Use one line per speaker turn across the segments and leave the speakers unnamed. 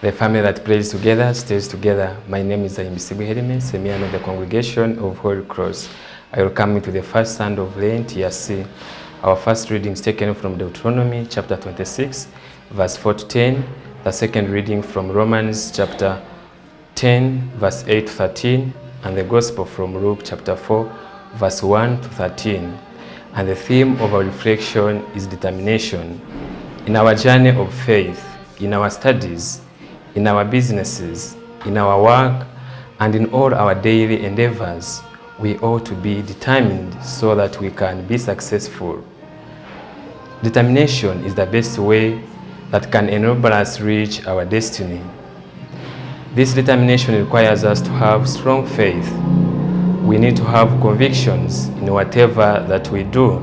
The family that prays together stays together. My name is Aimisibu Herime, Semian of the Congregation of Holy Cross. I welcome you to the first Sunday of Lent, Year C. Our first reading is taken from Deutronomy chapter 26, verse 4 to 10. The second reading from Romans chapter 10, verse 8 to 13. And the Gospel from Luke chapter 4, verse 1 to 13. And the theme of our reflection is determination. In our journey of faith, in our studies, in our businesses, in our work, and in all our daily endeavors, we ought to be determined so that we can be successful. Determination is the best way that can enable us reach our destiny. This determination requires us to have strong faith. We need to have convictions in whatever that we do.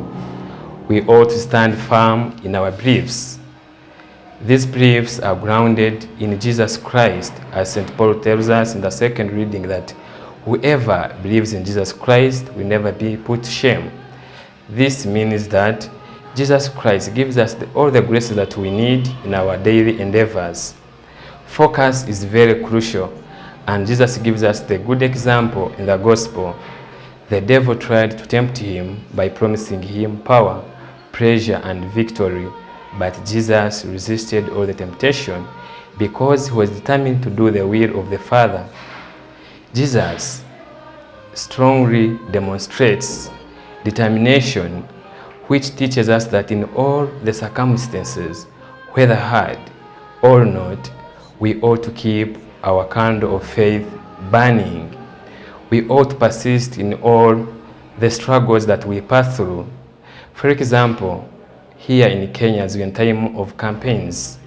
We ought to stand firm in our beliefs. These beliefs are grounded in Jesus Christ, as St. Paul tells us in the second reading that whoever believes in Jesus Christ will never be put to shame. This means that Jesus Christ gives us all the graces that we need in our daily endeavors. Focus is very crucial, and Jesus gives us the good example in the Gospel. The devil tried to tempt him by promising him power, pleasure, and victory. But Jesus resisted all the temptation because he was determined to do the will of the Father. Jesus strongly demonstrates determination, which teaches us that in all the circumstances, whether hard or not, we ought to keep our candle of faith burning. We ought to persist in all the struggles that we pass through. For example, here in Kenya, as we are in time of campaigns,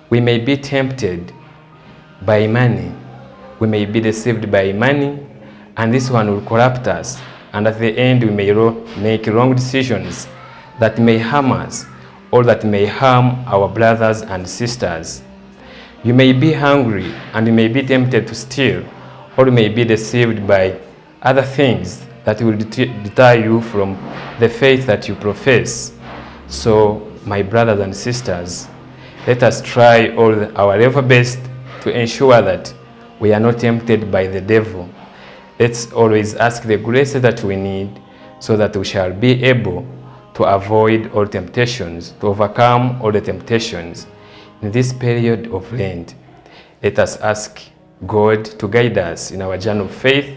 we may be tempted by money. We may be deceived by money, and this one will corrupt us. And at the end, we may make wrong decisions that may harm us, or that may harm our brothers and sisters. You may be hungry, and you may be tempted to steal, or you may be deceived by other things that will deter you from the faith that you profess. So, my brothers and sisters, let us try all our level best to ensure that we are not tempted by the devil. Let's always ask the grace that we need so that we shall be able to avoid all temptations, to overcome all the temptations. In this period of Lent, let us ask God to guide us in our journey of faith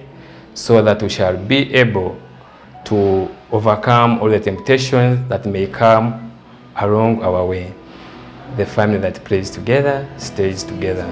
so that we shall be able to overcome all the temptations that may come along our way. The family that prays together stays together.